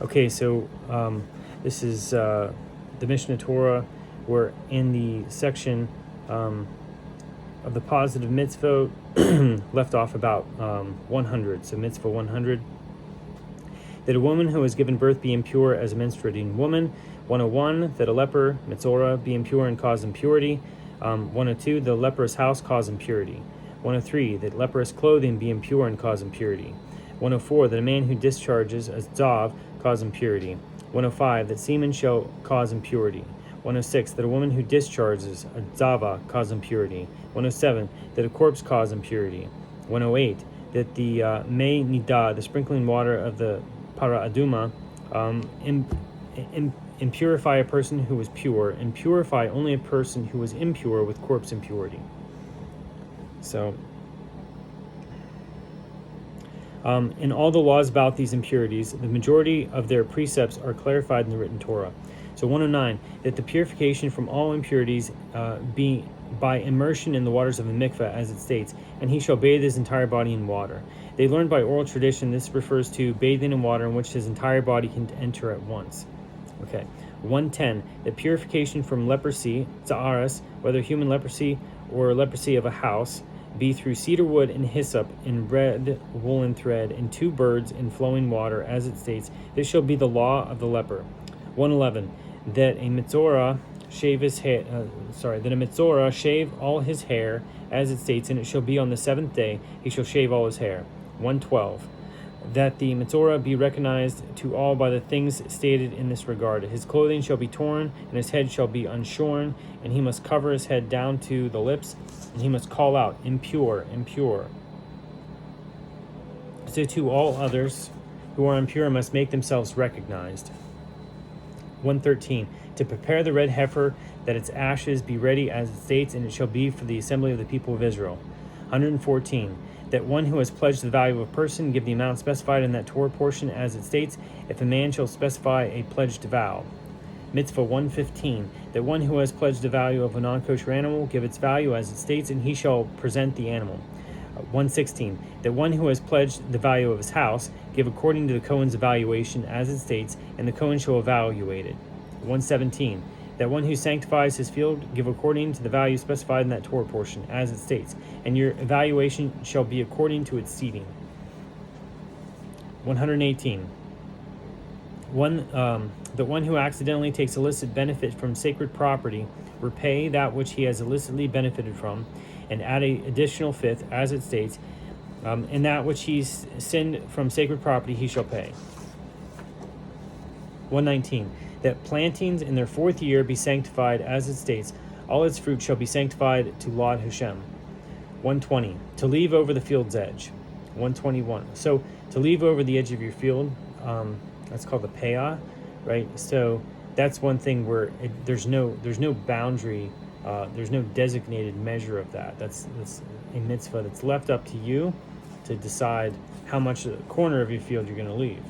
Okay, so this is the Mishneh Torah. We're in the section of the positive mitzvot, left off about 100. So mitzvah 100. That a woman who has given birth be impure as a menstruating woman. 101. That a leper, mitzorah, be impure and cause impurity. 102. The leprous house cause impurity. 103. That leprous clothing be impure and cause impurity. 104. That a man who discharges a zav cause impurity. 105. That semen shall cause impurity. 106. That a woman who discharges a zava cause impurity. 107. That a corpse cause impurity. 108. That the mei nidah, the sprinkling water of the para aduma, impurify a person who was pure, and purify only a person who was impure with corpse impurity. So, in all the laws about these impurities, the majority of their precepts are clarified in the written Torah. So 109, that the purification from all impurities be by immersion in the waters of the mikveh, as it states, and he shall bathe his entire body in water. They learned by oral tradition this refers to bathing in water in which his entire body can enter at once. Okay. 110, that purification from leprosy, tza'aras, whether human leprosy or leprosy of a house, be through cedar wood and hyssop in red woolen thread and 2 birds in flowing water, as it states. This shall be the law of the leper. 111, that a mitzorah shave his hair. That a mitzorah shave all his hair, as it states, and it shall be on the 7th day he shall shave all his hair. 112, that the mitzorah be recognized to all by the things stated in this regard. His clothing shall be torn, and his head shall be unshorn, and he must cover his head down to the lips, and he must call out, impure, impure. So to all others who are impure must make themselves recognized. 113, to prepare the red heifer, that its ashes be ready, as it states, and it shall be for the assembly of the people of Israel. 114, that one who has pledged the value of a person give the amount specified in that Torah portion, as it states, if a man shall specify a pledged vow. Mitzvah 115, that one who has pledged the value of a non-kosher animal give its value, as it states, and he shall present the animal. 116, that one who has pledged the value of his house give according to the Kohen's evaluation, as it states, and the Kohen shall evaluate it. 117, that one who sanctifies his field give according to the value specified in that Torah portion, as it states, and your evaluation shall be according to its seeding. 118, the one who accidentally takes illicit benefit from sacred property repay that which he has illicitly benefited from, and add an additional 5th, as it states, and that which he's sinned from sacred property he shall pay. 119, that plantings in their 4th year be sanctified, as it states, all its fruit shall be sanctified to Lord Hashem. 120, to leave over the field's edge. 121, so to leave over the edge of your field, that's called the payah, right? So that's one thing where there's no boundary, there's no designated measure of that. That's a mitzvah that's left up to you to decide how much corner of your field you're going to leave.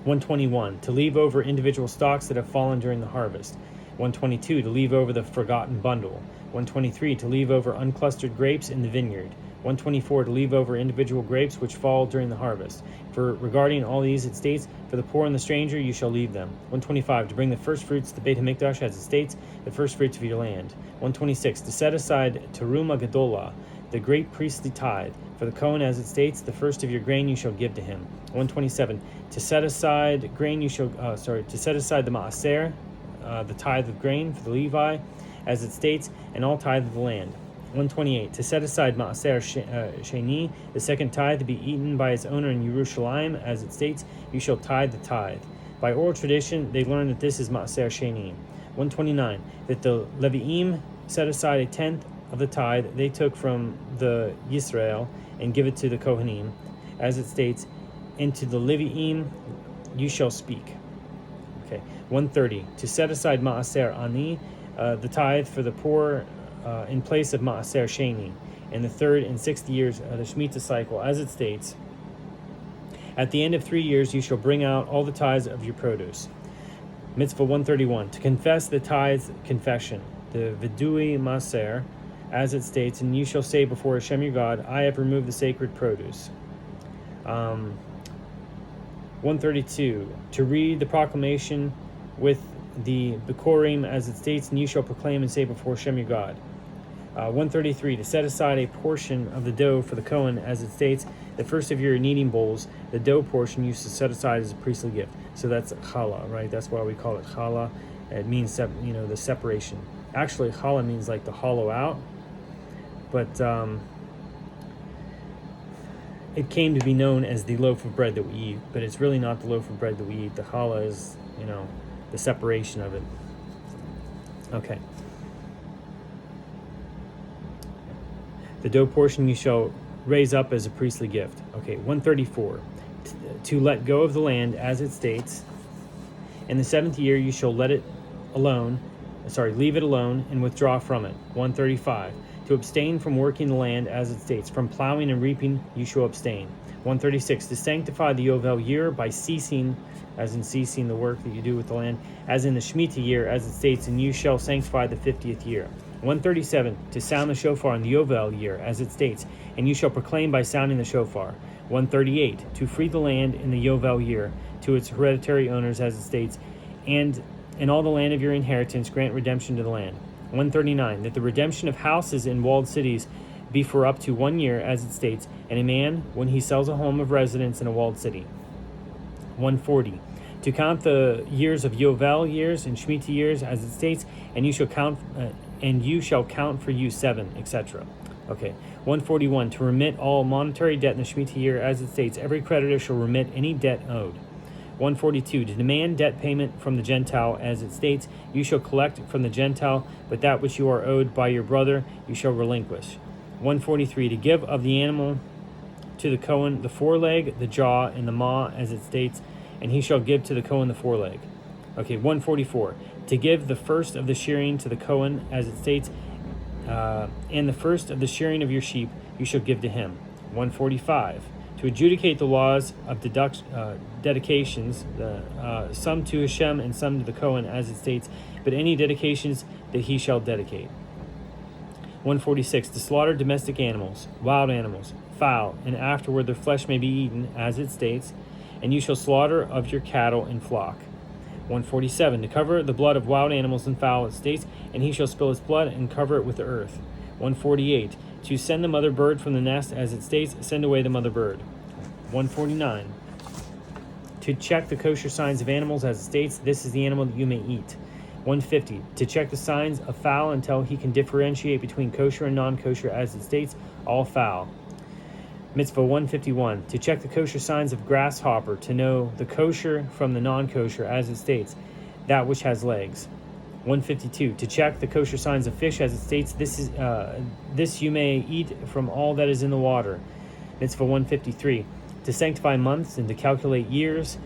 121, to leave over individual stalks that have fallen during the harvest. 122, to leave over the forgotten bundle. 123, to leave over unclustered grapes in the vineyard. 124, to leave over individual grapes which fall during the harvest. For regarding all these, it states, for the poor and the stranger you shall leave them. 125, to bring the first fruits to the Beit HaMikdash, as it states, the first fruits of your land. 126, to set aside Teruma Gedolah, the great priestly tithe. For the Kohen, as it states, the first of your grain you shall give to him. 127, to set aside grain you shall, to set aside the maaser, the tithe of grain for the Levi, as it states, and all tithe of the land. 128, to set aside maaser sheni, the second tithe to be eaten by its owner in Yerushalayim, as it states, you shall tithe the tithe. By oral tradition, they learn that this is maaser sheni. 129, that the Levi'im set aside a 10th of the tithe they took from the Yisrael and give it to the Kohanim, as it states, and to the Levi'im you shall speak. Okay. 130, to set aside maaser ani, the tithe for the poor, in place of maaser sheni, in the 3rd and 6th years of the Shemitah cycle, as it states, at the end of 3 years you shall bring out all the tithes of your produce. Mitzvah 131, to confess the tithes confession, the vidui maaser, as it states, and you shall say before Hashem your God, I have removed the sacred produce. 132, to read the proclamation with the Bikurim as it states, and you shall proclaim and say before Shem your God. 133, to set aside a portion of the dough for the Kohen as it states, the first of your kneading bowls, the dough portion used to set aside as a priestly gift. So that's challah, right? That's why we call it challah. It means, the separation. Actually, challah means like to hollow out, but it came to be known as the loaf of bread that we eat, but it's really not the loaf of bread that we eat. The challah is, the separation of it. Okay. The dough portion you shall raise up as a priestly gift. Okay, 134. To let go of the land as it states, in the 7th year you shall leave it alone and withdraw from it. 135. To abstain from working the land as it states, from plowing and reaping you shall abstain. 136. To sanctify the Yovel year by ceasing, as in ceasing the work that you do with the land, as in the Shemitah year as it states, and you shall sanctify the 50th year. 137. To sound the shofar in the Yovel year as it states, and you shall proclaim by sounding the shofar. 138. To free the land in the Yovel year to its hereditary owners as it states, and in all the land of your inheritance grant redemption to the land. 139. That the redemption of houses in walled cities be for up to 1 year as it states, and a man when he sells a home of residence in a walled city. 140. To count the years of Yovel years and Shemitah years as it states, and you shall count for you 7, etc. Okay. 141. To remit all monetary debt in the Shemitah year as it states, every creditor shall remit any debt owed. 142. To demand debt payment from the Gentile as it states, you shall collect from the Gentile, but that which you are owed by your brother you shall relinquish. 143. To give of the animal to the Kohen the foreleg, the jaw, and the maw as it states, and he shall give to the Kohen the foreleg. Okay, 144. To give the first of the shearing to the Kohen as it states, and the first of the shearing of your sheep you shall give to him. 145. To adjudicate the laws of dedications, some to Hashem and some to the Kohen as it states, but any dedications that he shall dedicate. 146. To slaughter domestic animals, wild animals, fowl, and afterward their flesh may be eaten as it states, and you shall slaughter of your cattle and flock. 147. To cover the blood of wild animals and fowl, it states, and he shall spill its blood and cover it with the earth. 148. To send the mother bird from the nest, as it states, send away the mother bird. 149. To check the kosher signs of animals, as it states, this is the animal that you may eat. 150. To check the signs of fowl until he can differentiate between kosher and non-kosher, as it states, all fowl. Mitzvah 151. To check the kosher signs of grasshopper, to know the kosher from the non-kosher, as it states, that which has legs. 152. To check the kosher signs of fish, as it states, this you may eat from all that is in the water. Mitzvah 153. To sanctify months and to calculate years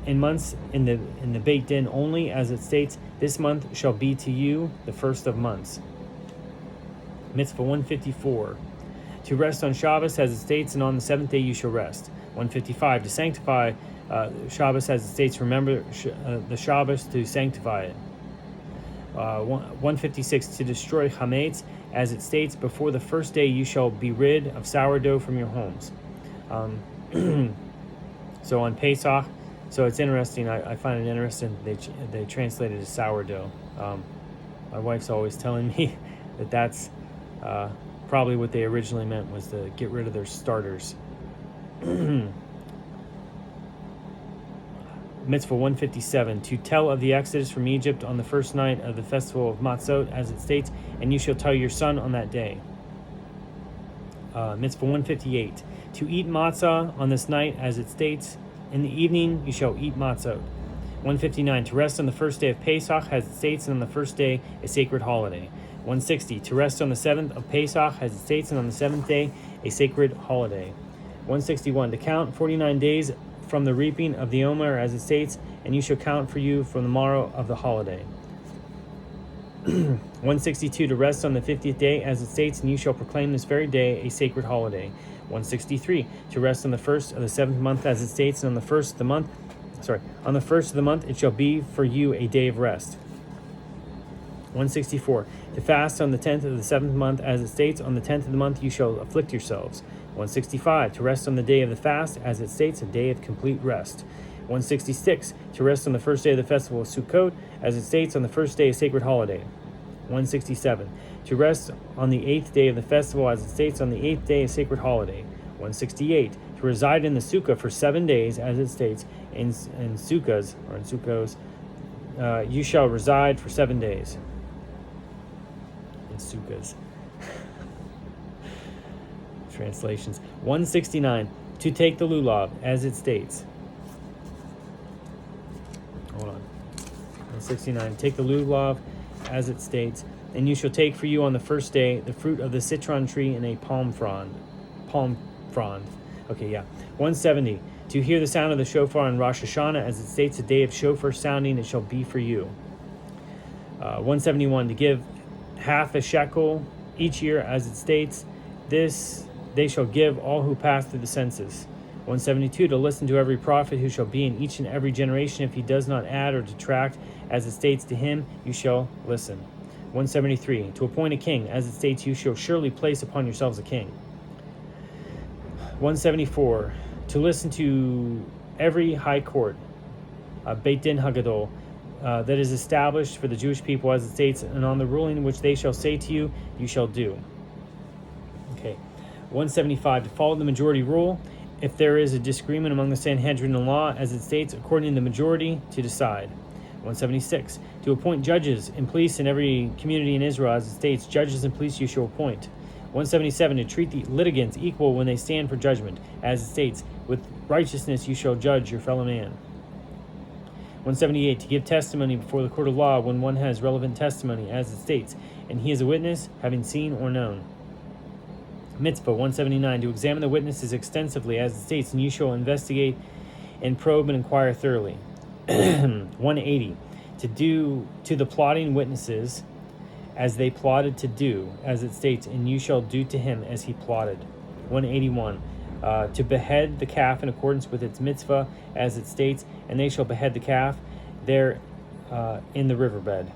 in months in the Beit Din only, as it states, this month shall be to you the first of months. Mitzvah 154. To rest on Shabbos, as it states, and on the 7th day you shall rest. 155. To sanctify Shabbos, as it states, remember the Shabbos to sanctify it. 156. To destroy chametz, as it states, before the first day you shall be rid of sourdough from your homes. So on Pesach, so it's interesting, I find it interesting they translate it as sourdough. My wife's always telling me that's probably what they originally meant, was to get rid of their starters. Mitzvah 157. To tell of the exodus from Egypt on the first night of the festival of Matzot, as it states, and you shall tell your son on that day. Mitzvah 158. To eat matzah on this night, as it states, in the evening you shall eat matzot. 159. To rest on the first day of Pesach, as it states, and on the first day a sacred holiday. 160. To rest on the 7th of Pesach, as it states, and on the 7th day a sacred holiday. 161. To count 49 days from the reaping of the Omer, as it states, and you shall count for you from the morrow of the holiday. 162. To rest on the 50th day, as it states, and you shall proclaim this very day a sacred holiday. 163. To rest on the first of the 7th month, as it states, and on the first of the month it shall be for you a day of rest. 164. To fast on the 10th of the 7th month, as it states, on the 10th of the month you shall afflict yourselves. 165, to rest on the day of the fast, as it states, a day of complete rest. 166, to rest on the first day of the festival of Sukkot, as it states, on the first day of sacred holiday. 167, to rest on the 8th day of the festival, as it states, on the 8th day of sacred holiday. 168, to reside in the sukkah for 7 days, as it states, in sukkahs, or in sukkos, you shall reside for 7 days. In sukkahs. Translations. 169, to take the lulav, as it states. Hold on. 169, take the lulav, as it states, and you shall take for you on the first day the fruit of the citron tree and a palm frond. Okay, yeah. 170, to hear the sound of the shofar on Rosh Hashanah, as it states, a day of shofar sounding it shall be for you. 171, to give half a shekel each year, as it states, this they shall give all who pass through the census. 172, to listen to every prophet who shall be in each and every generation. If he does not add or detract, as it states, to him you shall listen. 173, to appoint a king, as it states, you shall surely place upon yourselves a king. 174, to listen to every high court, Beit Din Hagadol, that is established for the Jewish people, as it states, and on the ruling which they shall say to you, you shall do. Okay. 175, to follow the majority rule. If there is a disagreement among the Sanhedrin in law, as it states, according to the majority, to decide. 176, to appoint judges and police in every community in Israel, as it states, judges and police you shall appoint. 177, to treat the litigants equal when they stand for judgment, as it states, with righteousness you shall judge your fellow man. 178, to give testimony before the court of law when one has relevant testimony, as it states, and he is a witness, having seen or known. Mitzvah 179, to examine the witnesses extensively, as it states, and you shall investigate and probe and inquire thoroughly. 180, to do to the plotting witnesses as they plotted to do, as it states, and you shall do to him as he plotted. 181, to behead the calf in accordance with its mitzvah, as it states, and they shall behead the calf there in the riverbed.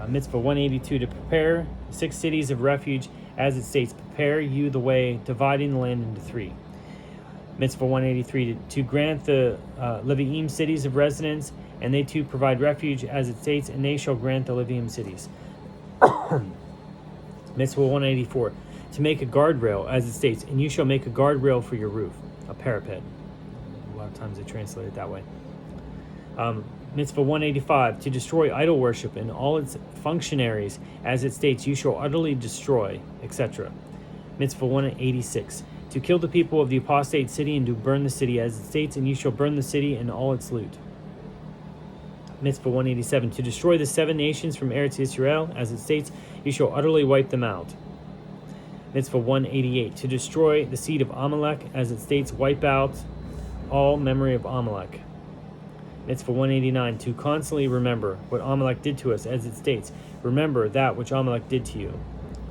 Mitzvah 182, to prepare 6 cities of refuge, as it states, prepare you the way, dividing the land into 3. Mitzvah 183, to grant the Leviim cities of residence, and they too provide refuge, as it states, and they shall grant the Leviim cities. Mitzvah 184, to make a guardrail, as it states, and you shall make a guardrail for your roof, a parapet. A lot of times they translate it that way. Mitzvah 185, to destroy idol worship and all its functionaries, as it states, you shall utterly destroy, etc. Mitzvah 186, to kill the people of the apostate city and to burn the city, as it states, and you shall burn the city and all its loot. Mitzvah 187, to destroy the 7 nations from Eretz Yisrael, as it states, you shall utterly wipe them out. Mitzvah 188, to destroy the seed of Amalek, as it states, wipe out all memory of Amalek. Mitzvah 189, to constantly remember what Amalek did to us, as it states, remember that which Amalek did to you.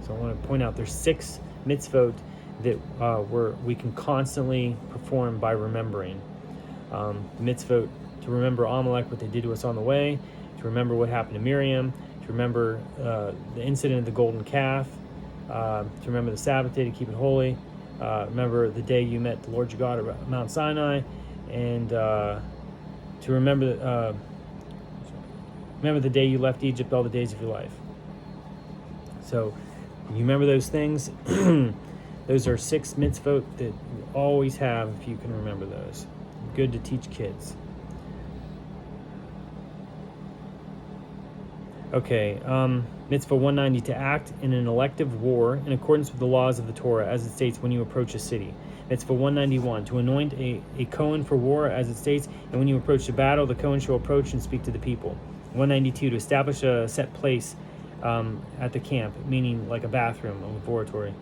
So I want to point out there's 6 mitzvot that we can constantly perform by remembering. The mitzvot to remember Amalek, what they did to us on the way, to remember what happened to Miriam, to remember the incident of the golden calf, to remember the Sabbath day, to keep it holy, remember the day you met the Lord your God at Mount Sinai, and to remember the day you left Egypt, all the days of your life. So you remember those things. Those are 6 mitzvot that you always have if you can remember those. Good to teach kids. Okay, mitzvah 190, to act in an elective war in accordance with the laws of the Torah, as it states, when you approach a city. Mitzvah 191, to anoint a Kohen for war, as it states, and when you approach the battle, the Kohen shall approach and speak to the people. 192, to establish a set place at the camp, meaning like a bathroom, a laboratory.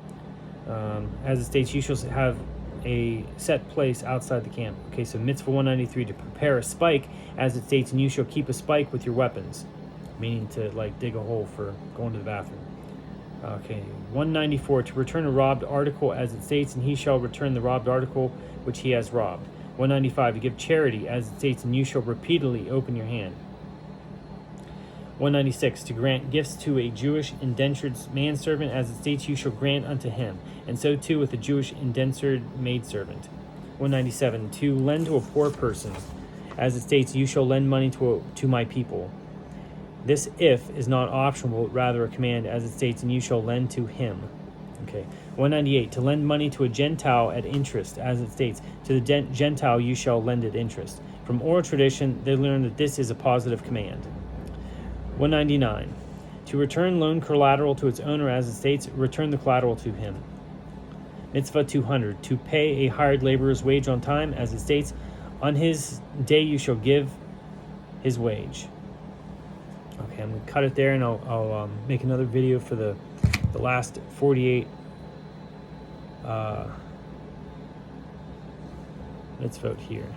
As it states, you shall have a set place outside the camp. Okay, so mitzvah 193, to prepare a spike, as it states, and you shall keep a spike with your weapons, meaning to like dig a hole for going to the bathroom. Okay, 194, to return a robbed article, as it states, and he shall return the robbed article which he has robbed. 195, to give charity, as it states, and you shall repeatedly open your hand. 196. To grant gifts to a Jewish indentured manservant, as it states, you shall grant unto him, and so too with a Jewish indentured maidservant. 197. To lend to a poor person, as it states, you shall lend money to my people. This if is not optional, but rather a command, as it states, and you shall lend to him. Okay. 198. To lend money to a Gentile at interest, as it states, to the Gentile you shall lend at interest. From oral tradition, they learn that this is a positive command. 199. To return loan collateral to its owner, as it states, return the collateral to him. Mitzvah 200. To pay a hired laborer's wage on time, as it states, on his day you shall give his wage. Okay, I'm going to cut it there, and I'll make another video for the last 48 mitzvot here.